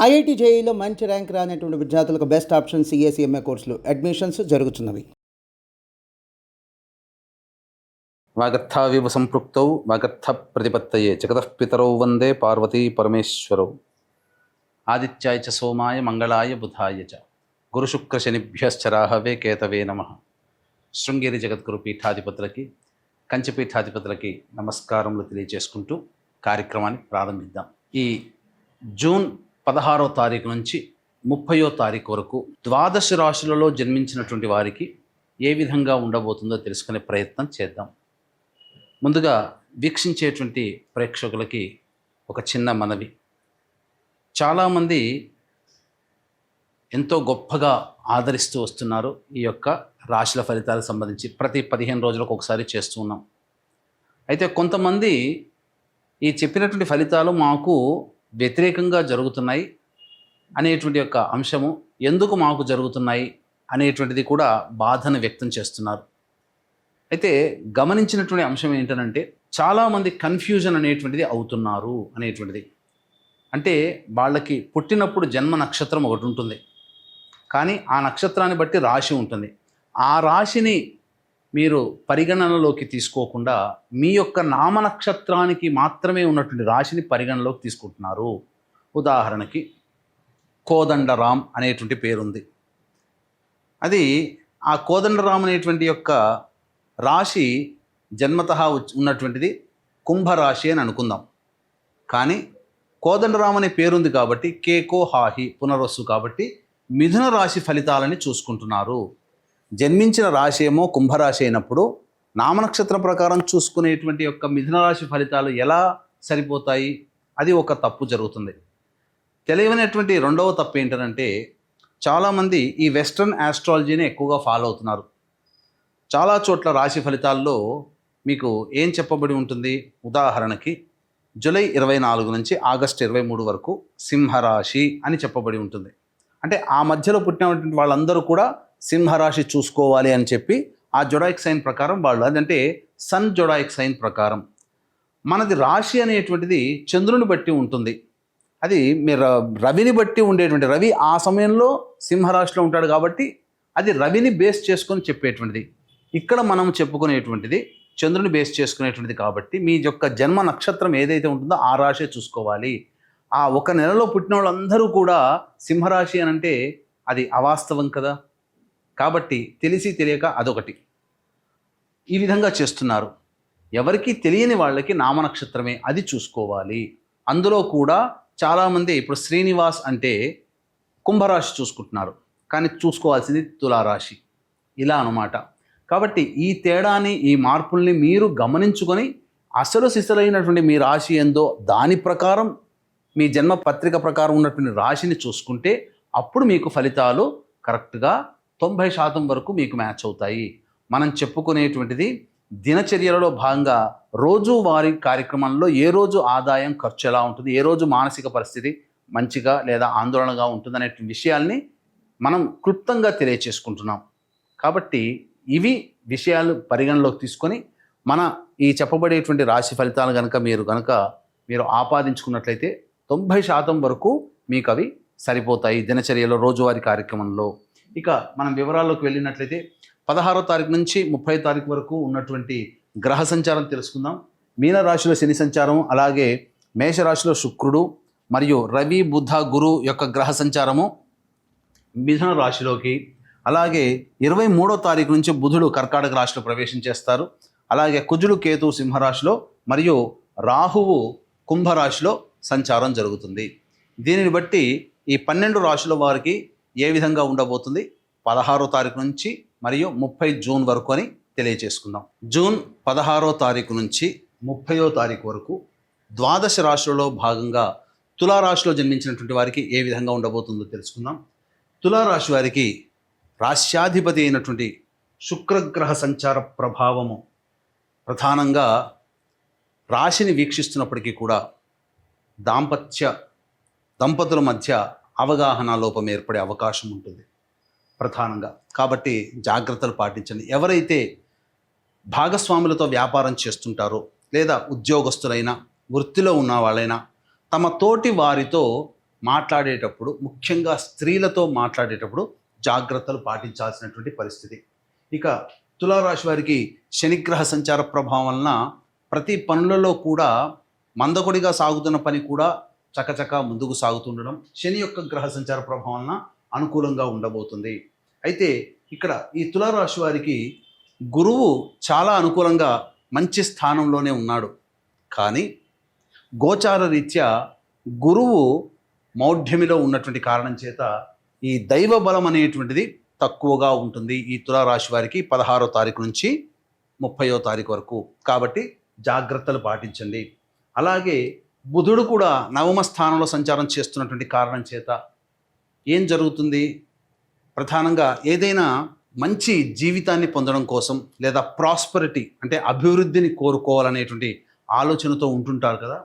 IIT జేఈలో మంచి rank రానటువంటి విద్యార్థులకు బెస్ట్ ఆప్షన్ సిఎస్ఈఎంఏ కోర్సులు అడ్మిషన్స్ జరుగుతున్నవి. వాగర్థావివ సంపృక్తౌ వాగర్థ ప్రతిపత్తయే జగతః పితరౌ వందే పార్వతీ పరమేశ్వరౌ. ఆదిత్యాయ చ సోమాయ మంగళాయ బుధాయ చ గురుశుక్రశనిభ్యశ్చరాహవే కేతవే నమః. శృంగేరి జగద్గురు పీఠాధిపతులకి, కంచి పీఠాధిపతులకి నమస్కారములు తెలియజేసుకుంటూ కార్యక్రమాన్ని ప్రారంభిద్దాం. ఈ జూన్ 16వ తారీఖు నుంచి 30వ తారీఖు వరకు ద్వాదశ రాశులలో జన్మించినటువంటి వారికి ఏ విధంగా ఉండబోతుందో తెలుసుకునే ప్రయత్నం చేద్దాం. ముందుగా వీక్షించేటువంటి ప్రేక్షకులకి ఒక చిన్న మనవి. చాలామంది ఎంతో గొప్పగా ఆదరిస్తూ వస్తున్నారు ఈ యొక్క రాశుల ఫలితాలకు సంబంధించి. ప్రతి 15 రోజులకు ఒకసారి చేస్తూ ఉన్నాం. అయితే కొంతమంది ఈ చెప్పినటువంటి ఫలితాలు మాకు వ్యతిరేకంగా జరుగుతున్నాయి అనేటువంటి యొక్క అంశము, ఎందుకు మాకు జరుగుతున్నాయి అనేటువంటిది కూడా బాధను వ్యక్తం చేస్తున్నారు. అయితే గమనించినటువంటి అంశం ఏంటంటే, చాలామంది కన్ఫ్యూజన్ అనేటువంటిది అవుతున్నారు అనేటువంటిది. అంటే వాళ్ళకి పుట్టినప్పుడు జన్మ నక్షత్రం ఒకటి ఉంటుంది, కానీ ఆ నక్షత్రాన్ని బట్టి రాశి ఉంటుంది. ఆ రాశిని మీరు పరిగణనలోకి తీసుకోకుండా మీ యొక్క నామ నక్షత్రానికి మాత్రమే ఉన్నటువంటి రాశిని పరిగణనలోకి తీసుకుంటున్నారు. ఉదాహరణకి కోదండరాం అనేటువంటి పేరుంది. అది ఆ కోదండరాం అనేటువంటి యొక్క రాశి జన్మతః ఉన్నటువంటిది కుంభరాశి అని అనుకుందాం. కానీ కోదండరాం అనే పేరుంది కాబట్టి కేకో హాహి పునర్వసు కాబట్టి మిథున రాశి ఫలితాలని చూసుకుంటున్నారు. జన్మించిన రాశి ఏమో కుంభరాశి అయినప్పుడు నామనక్షత్రం ప్రకారం చూసుకునేటువంటి యొక్క మిథున రాశి ఫలితాలు ఎలా సరిపోతాయి? అది ఒక తప్పు జరుగుతుంది. తెలియనటువంటి రెండవ తప్పు ఏంటంటే, చాలామంది ఈ వెస్ట్రన్ ఆస్ట్రాలజీని ఎక్కువగా ఫాలో అవుతున్నారు. చాలా చోట్ల రాశి ఫలితాల్లో మీకు ఏం చెప్పబడి ఉంటుంది? ఉదాహరణకి జూలై 24 నుంచి ఆగస్టు 23 వరకు సింహరాశి అని చెప్పబడి ఉంటుంది. అంటే ఆ మధ్యలో పుట్టినటువంటి వాళ్ళందరూ కూడా సింహరాశి చూసుకోవాలి అని చెప్పి ఆ జొడాయిక్ సైన్ ప్రకారం వాళ్ళు, అదంటే సన్ జొడాయిక్ సైన్ ప్రకారం. మనది రాశి అనేటువంటిది చంద్రుని బట్టి ఉంటుంది. అది మీరు రవిని బట్టి ఉండేటువంటి, రవి ఆ సమయంలో సింహరాశిలో ఉంటాడు కాబట్టి అది రవిని బేస్ చేసుకొని చెప్పేటువంటిది. ఇక్కడ మనం చెప్పుకునేటువంటిది చంద్రుని బేస్ చేసుకునేటువంటిది కాబట్టి మీ యొక్క జన్మ నక్షత్రం ఏదైతే ఉంటుందో ఆ రాశి చూసుకోవాలి. ఆ ఒక నెలలో పుట్టిన వాళ్ళందరూ కూడా సింహరాశి అని అంటే అది అవాస్తవం కదా. కాబట్టి తెలిసి తెలియక అదొకటి ఈ విధంగా చేస్తున్నారు. ఎవరికి తెలియని వాళ్ళకి నామనక్షత్రమే అది చూసుకోవాలి. అందులో కూడా చాలామంది ఇప్పుడు శ్రీనివాస్ అంటే కుంభరాశి చూసుకుంటున్నారు, కానీ చూసుకోవాల్సింది తులారాశి, ఇలా అన్నమాట. కాబట్టి ఈ తేడాని, ఈ మార్పుల్ని మీరు గమనించుకొని అసలు సిసలైనటువంటి మీ రాశి ఏందో దాని ప్రకారం మీ జన్మ పత్రిక ప్రకారం ఉన్నటువంటి రాశిని చూసుకుంటే అప్పుడు మీకు ఫలితాలు కరెక్ట్గా 90% వరకు మీకు మ్యాచ్ అవుతాయి. మనం చెప్పుకునేటువంటిది దినచర్యలలో భాగంగా రోజువారీ కార్యక్రమంలో ఏ రోజు ఆదాయం ఖర్చు ఎలా ఉంటుంది, ఏ రోజు మానసిక పరిస్థితి మంచిగా లేదా ఆందోళనగా ఉంటుంది అనే విషయాల్ని మనం క్లుప్తంగా తెలియచేసుకుంటున్నాం. కాబట్టి ఇవి విషయాలు పరిగణలోకి తీసుకొని మన ఈ చెప్పబడేటువంటి రాశి ఫలితాలు మీరు ఆపాదించుకున్నట్లయితే 90% వరకు మీకు అవి సరిపోతాయి దినచర్యలో, రోజువారీ కార్యక్రమంలో. ఇక మనం వివరాల్లోకి వెళ్ళినట్లయితే 16వ తారీఖు నుంచి 30వ తారీఖు వరకు ఉన్నటువంటి గ్రహ సంచారం తెలుసుకుందాం. మీనరాశిలో శని సంచారం, అలాగే మేషరాశిలో శుక్రుడు మరియు రవి బుధ గురు యొక్క గ్రహ సంచారము మిథున రాశిలోకి, అలాగే 23వ తారీఖు నుంచి బుధుడు కర్కాటక రాశిలో ప్రవేశం చేస్తారు. అలాగే కుజుడు కేతు సింహరాశిలో మరియు రాహువు కుంభరాశిలో సంచారం జరుగుతుంది. దీనిని బట్టి ఈ 12 రాశుల వారికి ఏ విధంగా ఉండబోతుంది 16వ తారీఖు నుంచి మరియు 30 జూన్ వరకు అని తెలియజేసుకుందాం. జూన్ 16వ తారీఖు నుంచి 30వ తారీఖు వరకు ద్వాదశ రాశులలో భాగంగా తులారాశిలో జన్మించినటువంటి వారికి ఏ విధంగా ఉండబోతుందో తెలుసుకుందాం. తులారాశి వారికి రాశ్యాధిపతి అయినటువంటి శుక్రగ్రహ సంచార ప్రభావము ప్రధానంగా రాశిని వీక్షిస్తున్నప్పటికీ కూడా దంపతుల మధ్య అవగాహన లోపం ఏర్పడే అవకాశం ఉంటుంది ప్రధానంగా. కాబట్టి జాగ్రత్తలు పాటించండి. ఎవరైతే భాగస్వాములతో వ్యాపారం చేస్తుంటారో లేదా ఉద్యోగస్తులైనా వృత్తిలో ఉన్న వాళ్ళైనా తమ తోటి వారితో మాట్లాడేటప్పుడు, ముఖ్యంగా స్త్రీలతో మాట్లాడేటప్పుడు జాగ్రత్తలు పాటించాల్సినటువంటి పరిస్థితి. ఇక తులారాశి వారికి శనిగ్రహ సంచార ప్రభావం వలన ప్రతి పనులలో కూడా మందకొడిగా సాగుతున్న పని కూడా చకచకా ముందుకు సాగుతుండడం శని యొక్క గ్రహ సంచార ప్రభావం వలన అనుకూలంగా ఉండబోతుంది. అయితే ఇక్కడ ఈ తులారాశి వారికి గురువు చాలా అనుకూలంగా మంచి స్థానంలోనే ఉన్నాడు. కానీ గోచార రీత్యా గురువు మౌఢ్యమిలో ఉన్నటువంటి కారణం చేత ఈ దైవ బలం అనేటువంటిది తక్కువగా ఉంటుంది ఈ తులారాశి వారికి 16వ తారీఖు నుంచి 30వ తారీఖు వరకు. కాబట్టి జాగ్రత్తలు పాటించండి. అలాగే బుధుడు కూడా నవమ స్థానంలో సంచారం చేస్తున్నటువంటి కారణం చేత ఏం జరుగుతుంది, ప్రధానంగా ఏదైనా మంచి జీవితాన్ని పొందడం కోసం లేదా ప్రాస్పరిటీ అంటే అభివృద్ధిని కోరుకోవాలనేటువంటి ఆలోచనతో ఉంటుంటారు కదా,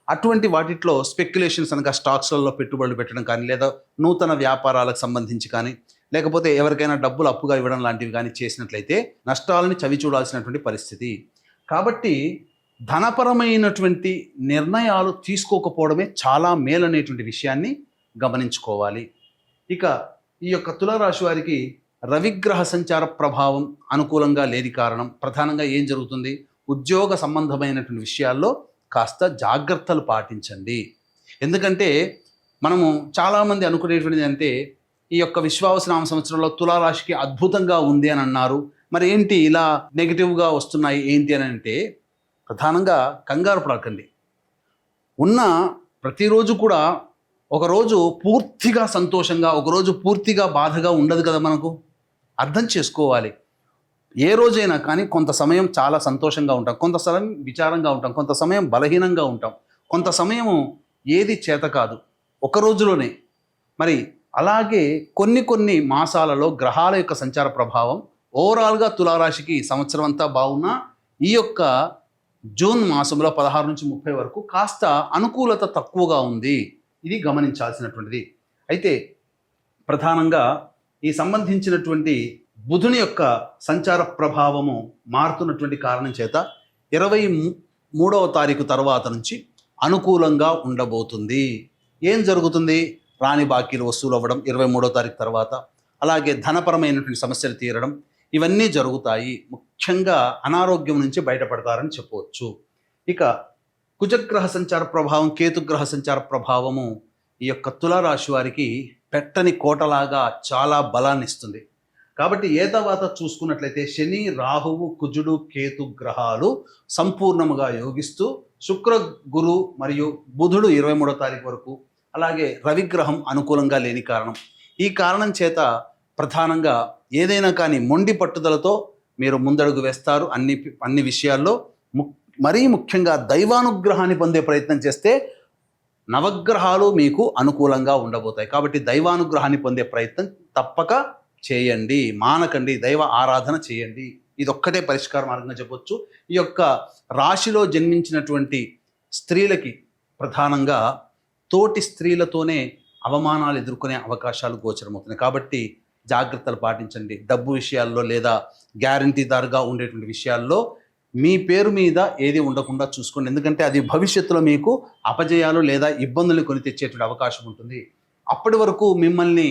అటువంటి వాటిలో స్పెక్యులేషన్స్ అనగా స్టాక్స్లలో పెట్టుబడులు పెట్టడం కానీ, లేదా నూతన వ్యాపారాలకు సంబంధించి కానీ, లేకపోతే ఎవరికైనా డబ్బులు అప్పుగా ఇవ్వడం లాంటివి కానీ చేసినట్లయితే నష్టాలని చవి చూడాల్సినటువంటి పరిస్థితి. కాబట్టి ధనపరమైనటువంటి నిర్ణయాలు తీసుకోకపోవడమే చాలా మేలనేటువంటి విషయాన్ని గమనించుకోవాలి. ఇక ఈ యొక్క తులారాశి వారికి రవిగ్రహ సంచార ప్రభావం అనుకూలంగా లేని కారణం ప్రధానంగా ఏం జరుగుతుంది, ఉద్యోగ సంబంధమైనటువంటి విషయాల్లో కాస్త జాగ్రత్తలు పాటించండి. ఎందుకంటే మనము చాలామంది అనుకునేటువంటిది అంటే ఈ యొక్క విశ్వావసనామ సంవత్సరంలో తులారాశికి అద్భుతంగా ఉంది అని అన్నారు, మరి ఏంటి ఇలా నెగిటివ్గా వస్తున్నాయి ఏంటి అని అంటే ప్రధానంగా కంగారు పడకండి. ఉన్న ప్రతిరోజు కూడా ఒకరోజు పూర్తిగా సంతోషంగా, ఒకరోజు పూర్తిగా బాధగా ఉండదు కదా. మనకు అర్థం చేసుకోవాలి. ఏ రోజైనా కానీ కొంత సమయం చాలా సంతోషంగా ఉంటాం, కొంత సమయం విచారంగా ఉంటాం, కొంత సమయం బలహీనంగా ఉంటాం, కొంత సమయము ఏది చేత కాదు ఒక రోజులోనే. మరి అలాగే కొన్ని మాసాలలో గ్రహాల యొక్క సంచార ప్రభావం ఓవరాల్గా తులారాశికి సంవత్సరం అంతా బాగున్నా ఈ యొక్క జూన్ మాసంలో 16 నుంచి 30 వరకు కాస్త అనుకూలత తక్కువగా ఉంది. ఇది గమనించాల్సినటువంటిది. అయితే ప్రధానంగా ఈ సంబంధించినటువంటి బుధుని యొక్క సంచార ప్రభావము మారుతున్నటువంటి కారణం చేత 23వ తారీఖు తర్వాత నుంచి అనుకూలంగా ఉండబోతుంది. ఏం జరుగుతుంది, రాని బాకీలు వసూలు అవ్వడం 23వ తారీఖు తర్వాత, అలాగే ధనపరమైనటువంటి సమస్యలు తీరడం, ఇవన్నీ జరుగుతాయి. ముఖ్యంగా అనారోగ్యం నుంచి బయటపడతారని చెప్పవచ్చు. ఇక కుజగ్రహ సంచార ప్రభావం, కేతుగ్రహ సంచార ప్రభావము ఈ యొక్క తులారాశి వారికి పెట్టని కోటలాగా చాలా బలాన్ని ఇస్తుంది. కాబట్టి ఏ తర్వాత చూసుకున్నట్లయితే శని, రాహువు, కుజుడు, కేతు గ్రహాలు సంపూర్ణముగా యోగిస్తూ శుక్ర, గురు మరియు బుధుడు 23వ తారీఖు వరకు, అలాగే రవిగ్రహం అనుకూలంగా లేని కారణం, ఈ కారణం చేత ప్రధానంగా ఏదైనా కానీ మొండి పట్టుదలతో మీరు ముందడుగు వేస్తారు అన్ని విషయాల్లో. మరీ ముఖ్యంగా దైవానుగ్రహాన్ని పొందే ప్రయత్నం చేస్తే నవగ్రహాలు మీకు అనుకూలంగా ఉండబోతాయి. కాబట్టి దైవానుగ్రహాన్ని పొందే ప్రయత్నం తప్పక చేయండి, మానకండి, దైవ ఆరాధన చేయండి. ఇదొక్కటే పరిష్కార మార్గంగా చెప్పొచ్చు. ఈ యొక్క రాశిలో జన్మించినటువంటి స్త్రీలకి ప్రధానంగా తోటి స్త్రీలతోనే అవమానాలు ఎదుర్కొనే అవకాశాలు గోచరమవుతున్నాయి. కాబట్టి జాగ్రత్తలు పాటించండి. డబ్బు విషయాల్లో లేదా గ్యారంటీదారుగా ఉండేటువంటి విషయాల్లో మీ పేరు మీద ఏది ఉండకుండా చూసుకోండి. ఎందుకంటే అది భవిష్యత్తులో మీకు అపజయాలు లేదా ఇబ్బందులు కొని తెచ్చేటువంటి అవకాశం ఉంటుంది. అప్పటి వరకు మిమ్మల్ని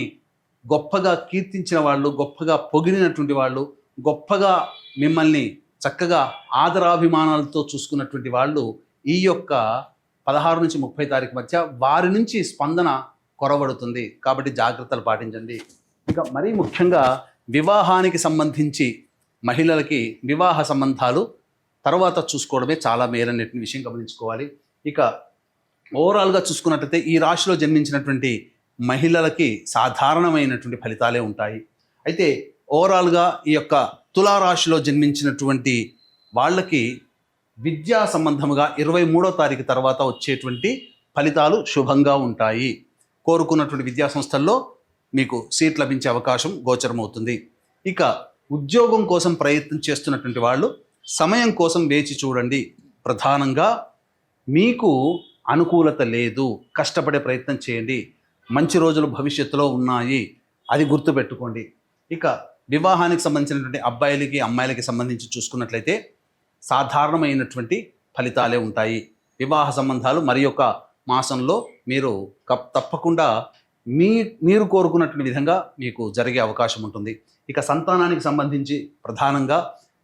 గొప్పగా కీర్తించిన వాళ్ళు, గొప్పగా పొగిడినటువంటి వాళ్ళు, గొప్పగా మిమ్మల్ని చక్కగా ఆదరాభిమానాలతో చూసుకున్నటువంటి వాళ్ళు ఈ యొక్క 16 నుంచి 30 తారీఖు మధ్య వారి నుంచి స్పందన కొరబడుతుంది. కాబట్టి జాగ్రత్తలు పాటించండి. ఇక మరీ ముఖ్యంగా వివాహానికి సంబంధించి మహిళలకి వివాహ సంబంధాలు తర్వాత చూసుకోవడమే చాలా మేలనేటువంటి విషయం గమనించుకోవాలి. ఇక ఓవరాల్గా చూసుకున్నట్లయితే ఈ రాశిలో జన్మించినటువంటి మహిళలకి సాధారణమైనటువంటి ఫలితాలే ఉంటాయి. అయితే ఓవరాల్గా ఈ యొక్క తులారాశిలో జన్మించినటువంటి వాళ్ళకి విద్యా సంబంధముగా 23వ తారీఖు తర్వాత వచ్చేటువంటి ఫలితాలు శుభంగా ఉంటాయి. కోరుకున్నటువంటి విద్యా సంస్థల్లో మీకు సీట్ లభించే అవకాశం గోచరమవుతుంది. ఇక ఉద్యోగం కోసం ప్రయత్నం చేస్తున్నటువంటి వాళ్ళు సమయం కోసం వేచి చూడండి. ప్రధానంగా మీకు అనుకూలత లేదు, కష్టపడే ప్రయత్నం చేయండి. మంచి రోజులు భవిష్యత్తులో ఉన్నాయి, అది గుర్తుపెట్టుకోండి. ఇక వివాహానికి సంబంధించినటువంటి అబ్బాయిలకి అమ్మాయిలకి సంబంధించి చూసుకున్నట్లయితే సాధారణమైనటువంటి ఫలితాలే ఉంటాయి. వివాహ సంబంధాలు మరి యొక్క మాసంలో మీరు తప్పకుండా మీరు కోరుకున్నటువంటి విధంగా మీకు జరిగే అవకాశం ఉంటుంది. ఇక సంతానానికి సంబంధించి ప్రధానంగా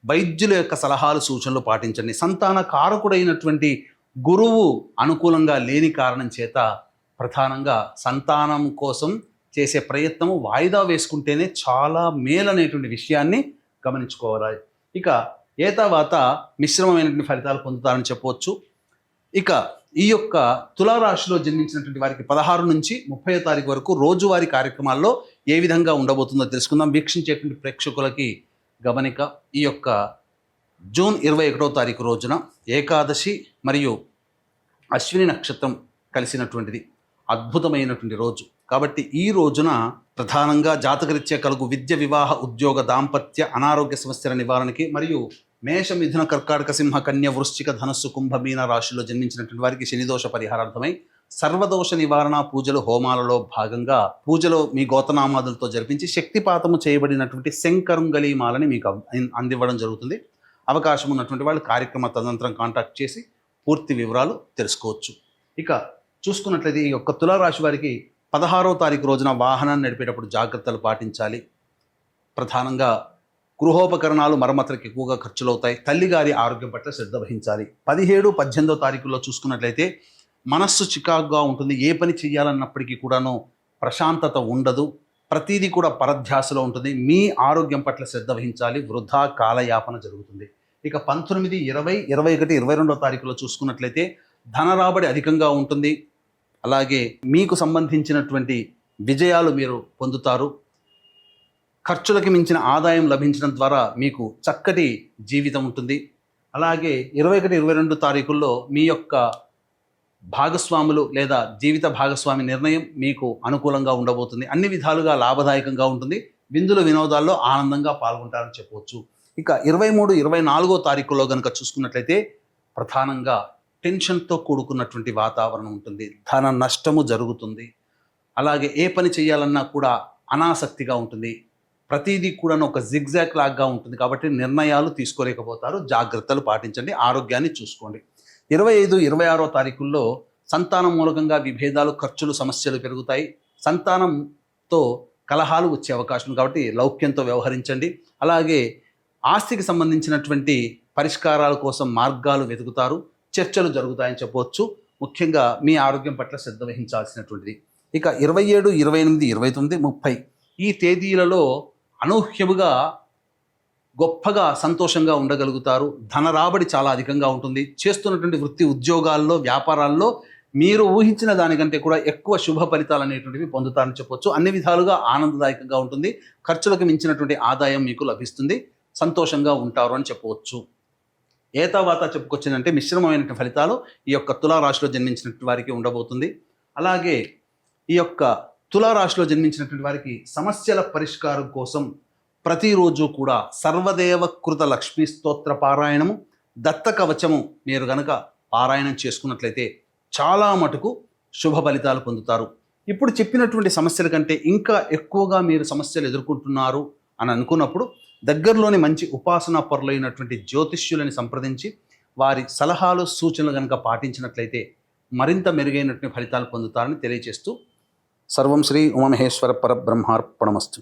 వైద్యుల యొక్క సలహాలు సూచనలు పాటించండి. సంతాన కారకుడైనటువంటి గురువు అనుకూలంగా లేని కారణం చేత ప్రధానంగా సంతానం కోసం చేసే ప్రయత్నము వాయిదా వేసుకుంటేనే చాలా మేలనేటువంటి విషయాన్ని గమనించుకోవాలి. ఇక ఏతావాత మిశ్రమమైనటువంటి ఫలితాలు పొందుతారని చెప్పవచ్చు. ఇక ఈ యొక్క తులారాశిలో జన్మించినటువంటి వారికి 16 నుంచి 30వ తారీఖు వరకు రోజువారీ కార్యక్రమాల్లో ఏ విధంగా ఉండబోతుందో తెలుసుకుందాం. వీక్షించేటువంటి ప్రేక్షకులకి గమనిక, ఈ యొక్క జూన్ 21వ తారీఖు రోజున ఏకాదశి మరియు అశ్విని నక్షత్రం కలిసినటువంటిది, అద్భుతమైనటువంటి రోజు. కాబట్టి ఈ రోజున ప్రధానంగా జాతకరీత్యా కలుగు విద్య, వివాహ, ఉద్యోగ, దాంపత్య, అనారోగ్య సమస్యల నివారణకి మరియు మేష, మిథున, కర్కాటక, సింహ, కన్య, వృశ్చిక, ధనస్సు, కుంభ, మీన రాశిలో జన్మించినటువంటి వారికి శనిదోష పరిహారార్థమై సర్వదోష నివారణ పూజలు, హోమాలలో భాగంగా పూజలో మీ గోతనామాదులతో జరిపించి శక్తిపాతము చేయబడినటువంటి శంకరుంగలి మాలని మీకు అందివ్వడం జరుగుతుంది. అవకాశం ఉన్నటువంటి వాళ్ళు కార్యక్రమ తదనంతరం కాంటాక్ట్ చేసి పూర్తి వివరాలు తెలుసుకోవచ్చు. ఇక చూసుకున్నట్లయితే ఈ యొక్క తులారాశి వారికి 16వ తారీఖు రోజున వాహనాన్ని నడిపేటప్పుడు జాగ్రత్తలు పాటించాలి. ప్రధానంగా గృహోపకరణాలు మరమ్మతులకు ఎక్కువగా ఖర్చులు అవుతాయి. తల్లిగారి ఆరోగ్యం పట్ల శ్రద్ధ వహించాలి. 17, 18వ తారీఖుల్లో చూసుకున్నట్లయితే మనస్సు చికాకుగా ఉంటుంది. ఏ పని చేయాలన్నప్పటికీ కూడాను ప్రశాంతత ఉండదు. ప్రతిదీ కూడా పరధ్యాసలో ఉంటుంది. మీ ఆరోగ్యం పట్ల శ్రద్ధ వహించాలి. వృధా కాలయాపన జరుగుతుంది. ఇక 19, 20, 21, 22వ తారీఖులో చూసుకున్నట్లయితే ధన రాబడి అధికంగా ఉంటుంది. అలాగే మీకు సంబంధించినటువంటి విజయాలు మీరు పొందుతారు. ఖర్చులకి మించిన ఆదాయం లభించడం ద్వారా మీకు చక్కటి జీవితం ఉంటుంది. అలాగే 21, 22 తారీఖుల్లో మీ యొక్క భాగస్వాములు లేదా జీవిత భాగస్వామి నిర్ణయం మీకు అనుకూలంగా ఉండబోతుంది. అన్ని విధాలుగా లాభదాయకంగా ఉంటుంది. విందుల వినోదాల్లో ఆనందంగా పాల్గొంటారని చెప్పవచ్చు. ఇక 23, 24వ తారీఖుల్లో కనుక చూసుకున్నట్లయితే ప్రధానంగా టెన్షన్తో కూడుకున్నటువంటి వాతావరణం ఉంటుంది. ధన నష్టము జరుగుతుంది. అలాగే ఏ పని చేయాలన్నా కూడా అనాసక్తిగా ఉంటుంది. ప్రతిదీ కూడా ఒక జిగ్జాగ్ లాగా ఉంటుంది. కాబట్టి నిర్ణయాలు తీసుకోలేకపోతారు. జాగ్రత్తలు పాటించండి. ఆరోగ్యాన్ని చూసుకోండి. 25, 26వ తారీఖుల్లో సంతానం మూలకంగా విభేదాలు, ఖర్చులు, సమస్యలు పెరుగుతాయి. సంతానంతో కలహాలు వచ్చే అవకాశం కాబట్టి లౌక్యంతో వ్యవహరించండి. అలాగే ఆస్తికి సంబంధించినటువంటి పరిష్కారాల కోసం మార్గాలు వెతుకుతారు. చర్చలు జరుగుతాయని చెప్పవచ్చు. ముఖ్యంగా మీ ఆరోగ్యం పట్ల శ్రద్ధ వహించాల్సినటువంటిది. ఇక 27, 28, 29, 30 ఈ తేదీలలో అనూహ్యముగా గొప్పగా సంతోషంగా ఉండగలుగుతారు. ధన రాబడి చాలా అధికంగా ఉంటుంది. చేస్తున్నటువంటి వృత్తి, ఉద్యోగాల్లో, వ్యాపారాల్లో మీరు ఊహించిన దానికంటే కూడా ఎక్కువ శుభ ఫలితాలు అనేటువంటివి పొందుతారని చెప్పవచ్చు. అన్ని విధాలుగా ఆనందదాయకంగా ఉంటుంది. ఖర్చులకు మించినటువంటి ఆదాయం మీకు లభిస్తుంది. సంతోషంగా ఉంటారు అని చెప్పవచ్చు. ఏతావాత చెప్పుకొచ్చిందంటే మిశ్రమమైన ఫలితాలు ఈ యొక్క తులారాశిలో జన్మించినటువంటి వారికి ఉండబోతుంది. అలాగే ఈ యొక్క తులారాశిలో జన్మించినటువంటి వారికి సమస్యల పరిష్కారం కోసం ప్రతిరోజు కూడా సర్వదేవకృత లక్ష్మీ స్తోత్ర పారాయణము, దత్త కవచము మీరు గనక పారాయణం చేసుకున్నట్లయితే చాలా మటుకు శుభ ఫలితాలు పొందుతారు. ఇప్పుడు చెప్పినటువంటి సమస్యల కంటే ఇంకా ఎక్కువగా మీరు సమస్యలు ఎదుర్కొంటున్నారు అని అనుకున్నప్పుడు దగ్గరలోని మంచి ఉపాసనా పరులైనటువంటి జ్యోతిష్యులని సంప్రదించి వారి సలహాలు, సూచనలు కనుక పాటించినట్లయితే మరింత మెరుగైనటువంటి ఫలితాలు పొందుతారని తెలియజేస్తూ సర్వం శ్రీ ఉమామహేశ్వర పరబ్రహ్మార్పణమస్తు.